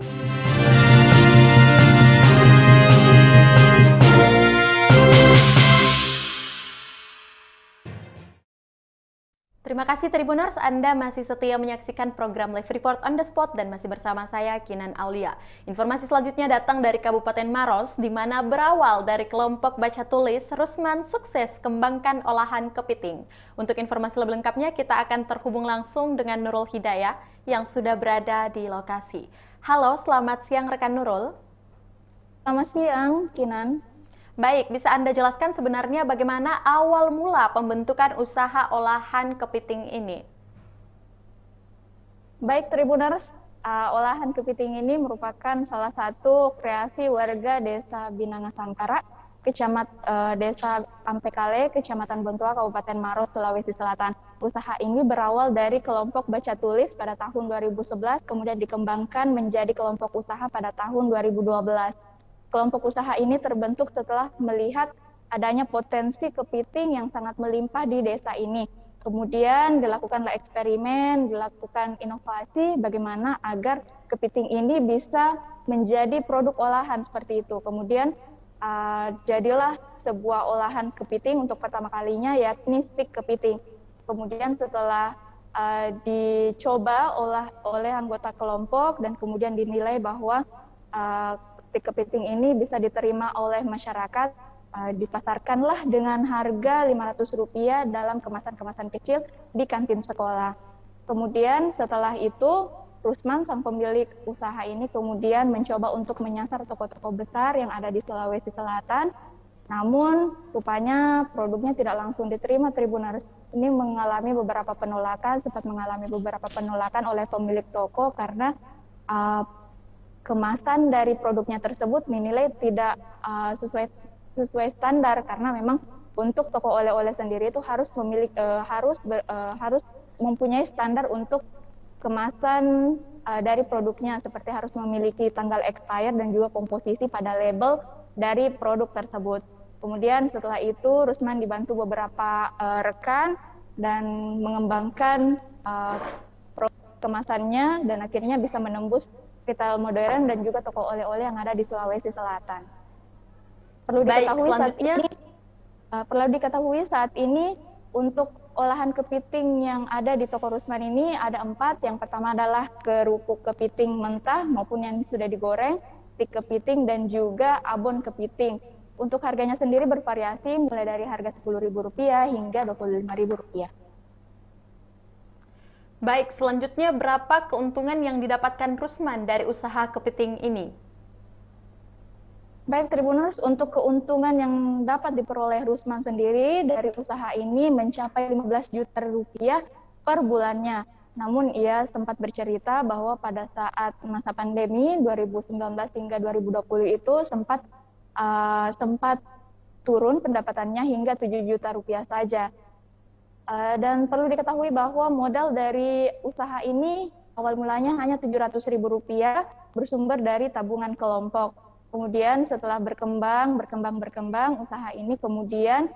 Terima kasih Tribuners, Anda masih setia menyaksikan program Live Report on the Spot dan masih bersama saya, Kinan Aulia. Informasi selanjutnya datang dari Kabupaten Maros, di mana berawal dari kelompok baca tulis, Rusman sukses kembangkan olahan kepiting. Untuk informasi lebih lengkapnya, kita akan terhubung langsung dengan Nurul Hidayah yang sudah berada di lokasi. Halo, selamat siang rekan Nurul. Selamat siang, Kinan. Baik, bisa Anda jelaskan sebenarnya bagaimana awal mula pembentukan usaha olahan kepiting ini? Baik, Tribuners, olahan kepiting ini merupakan salah satu kreasi warga Desa Binangasangkara, Desa Ampekale, Kecamatan Bontua, Kabupaten Maros, Sulawesi Selatan. Usaha ini berawal dari kelompok baca tulis pada tahun 2011, kemudian dikembangkan menjadi kelompok usaha pada tahun 2012. Kelompok usaha ini terbentuk setelah melihat adanya potensi kepiting yang sangat melimpah di desa ini. Kemudian dilakukanlah eksperimen, dilakukan inovasi bagaimana agar kepiting ini bisa menjadi produk olahan seperti itu. Kemudian jadilah sebuah olahan kepiting untuk pertama kalinya, yakni stik kepiting. Kemudian setelah dicoba oleh anggota kelompok dan kemudian dinilai bahwa stik kepiting ini bisa diterima oleh masyarakat, dipasarkanlah dengan harga Rp500 dalam kemasan-kemasan kecil di kantin sekolah. Kemudian setelah itu, Rusman, sang pemilik usaha ini kemudian mencoba untuk menyasar toko-toko besar yang ada di Sulawesi Selatan. Namun, rupanya produknya tidak langsung diterima. Tribuners ini mengalami beberapa penolakan, sempat mengalami beberapa penolakan oleh pemilik toko karena kemasan dari produknya tersebut dinilai tidak sesuai standar, karena memang untuk toko oleh-oleh sendiri itu harus mempunyai standar untuk kemasan dari produknya, seperti harus memiliki tanggal expire dan juga komposisi pada label dari produk tersebut. Kemudian setelah itu Rusman dibantu beberapa rekan dan mengembangkan kemasannya dan akhirnya bisa menembus retail modern dan juga toko oleh-oleh yang ada di Sulawesi Selatan. Perlu diketahui saat ini untuk olahan kepiting yang ada di toko Rusman ini ada 4. Yang pertama adalah kerupuk kepiting mentah maupun yang sudah digoreng, stik kepiting, dan juga abon kepiting. Untuk harganya sendiri bervariasi mulai dari harga Rp10.000 hingga Rp25.000. Baik, selanjutnya berapa keuntungan yang didapatkan Rusman dari usaha kepiting ini? Baik, Tribuners, untuk keuntungan yang dapat diperoleh Rusman sendiri dari usaha ini mencapai Rp15 juta per bulannya. Namun ia sempat bercerita bahwa pada saat masa pandemi 2019 hingga 2020 itu sempat turun pendapatannya hingga Rp7 juta saja. Dan perlu diketahui bahwa modal dari usaha ini awal mulanya hanya Rp700.000 bersumber dari tabungan kelompok. Kemudian setelah berkembang, usaha ini kemudian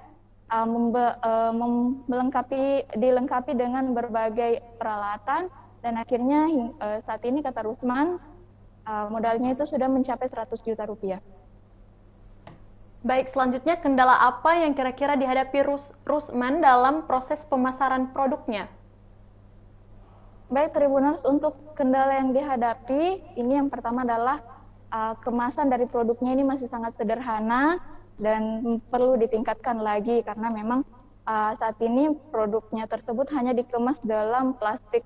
dilengkapi dengan berbagai peralatan, dan akhirnya saat ini, kata Rusman, modalnya itu sudah mencapai Rp100 juta. Baik, selanjutnya kendala apa yang kira-kira dihadapi Rusman dalam proses pemasaran produknya? Baik, Tribuners, untuk kendala yang dihadapi, ini yang pertama adalah kemasan dari produknya ini masih sangat sederhana dan perlu ditingkatkan lagi, karena memang saat ini produknya tersebut hanya dikemas dalam plastik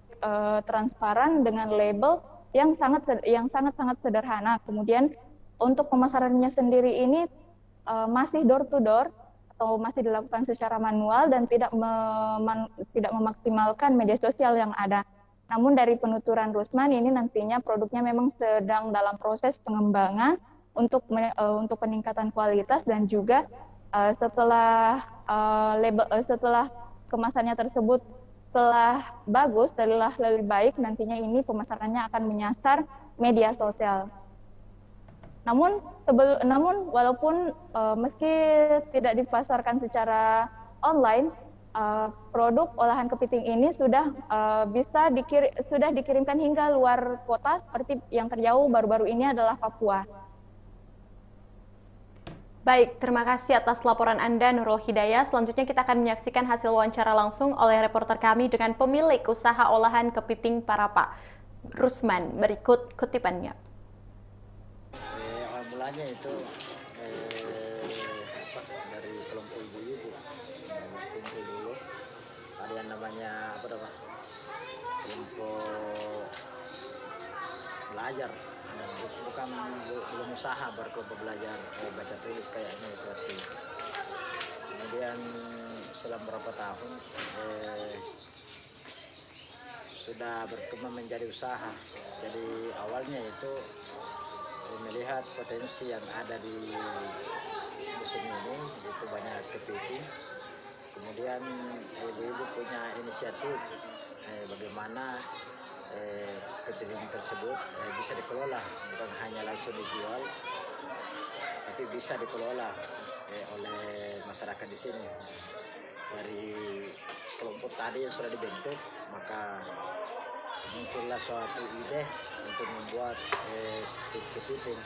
transparan dengan label yang sangat sederhana. Kemudian untuk pemasarannya sendiri ini masih door to door atau masih dilakukan secara manual dan tidak memaksimalkan media sosial yang ada. Namun dari penuturan Rusman ini nantinya produknya memang sedang dalam proses pengembangan untuk peningkatan kualitas, dan juga setelah kemasannya tersebut telah bagus, telah lebih baik, nantinya ini pemasarannya akan menyasar media sosial. Namun walaupun meski tidak dipasarkan secara online, produk olahan kepiting ini sudah sudah dikirimkan hingga luar kota, seperti yang terjauh baru-baru ini adalah Papua. Baik, terima kasih atas laporan Anda, Nurul Hidayah. Selanjutnya kita akan menyaksikan hasil wawancara langsung oleh reporter kami dengan pemilik usaha olahan kepiting Parapa, Rusman. Berikut kutipannya. Awal mulanya itu dari kelompok ibu-ibu kumpul dulu. Ada yang namanya kelompok belajar, bukan belum usaha, berkelompok belajar baca tulis kayaknya itu artinya. Kemudian setelah beberapa tahun sudah berkembang menjadi usaha. Jadi awalnya itu melihat potensi yang ada di musim ini, itu banyak kepiting. Kemudian ibu-ibu punya inisiatif bagaimana kepiting tersebut bisa dikelola, bukan hanya langsung dijual, tapi bisa dikelola oleh masyarakat di sini. Dari kelompok tadi yang sudah dibentuk, maka muncullah suatu ide untuk membuat stik kepiting.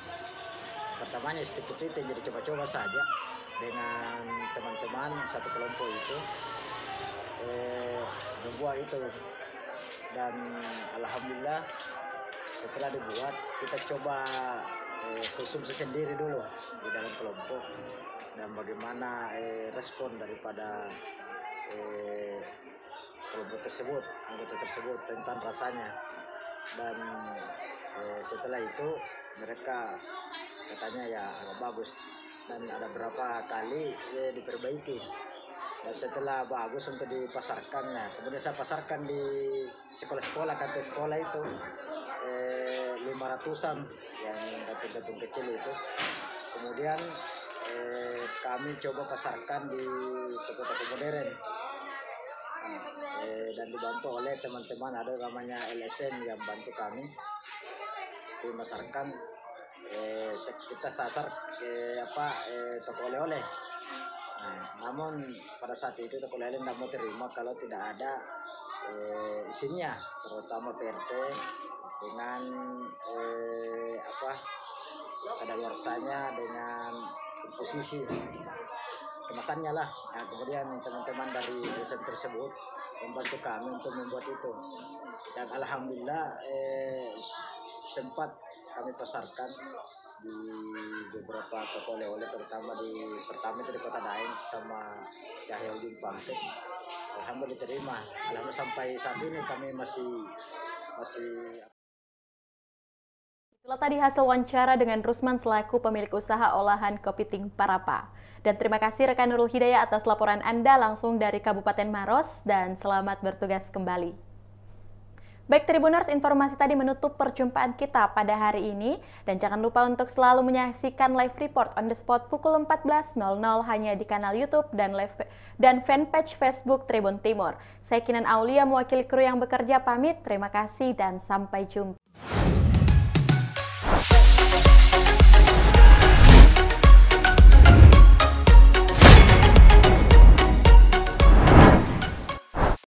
Pertamanya stik kepiting jadi coba-coba saja dengan teman-teman satu kelompok itu membuat itu, dan alhamdulillah setelah dibuat kita coba konsumsi sendiri dulu di dalam kelompok, dan bagaimana respon daripada kelompok tersebut, anggota tersebut tentang rasanya. Dan setelah itu mereka katanya ya agak bagus, dan ada berapa kali diperbaiki, dan setelah bagus untuk dipasarkan, nah kemudian saya pasarkan di sekolah-sekolah, kantin sekolah itu 500-an yang kantin-kantin kecil itu. Kemudian kami coba pasarkan di toko-toko modern, dan dibantu oleh teman-teman, ada namanya LSM yang bantu kami untuk memasarkan. Kita sasar ke toko oleh-oleh. Namun pada saat itu toko oleh-oleh tidak mau terima kalau tidak ada isinya, terutama PRT dengan kadaluarsanya, dengan komposisi kemasannya lah. Nah, kemudian teman-teman dari LSM tersebut membantu kami untuk membuat itu, dan alhamdulillah sempat kami pasarkan di beberapa toko oleh-oleh, terutama pertama itu di Kota Daeng sama Cahaya Ujung Pangkep. Alhamdulillah diterima. Alhamdulillah sampai saat ini kami masih Itulah tadi hasil wawancara dengan Rusman selaku pemilik usaha olahan kepiting Parapa. Dan terima kasih rekan Nurul Hidayah atas laporan Anda langsung dari Kabupaten Maros, dan selamat bertugas kembali. Baik Tribuners, informasi tadi menutup perjumpaan kita pada hari ini, dan jangan lupa untuk selalu menyaksikan live report on the spot pukul 14.00 hanya di kanal YouTube dan fanpage Facebook Tribun Timur. Saya Kinan Aulia mewakili kru yang bekerja pamit, terima kasih dan sampai jumpa.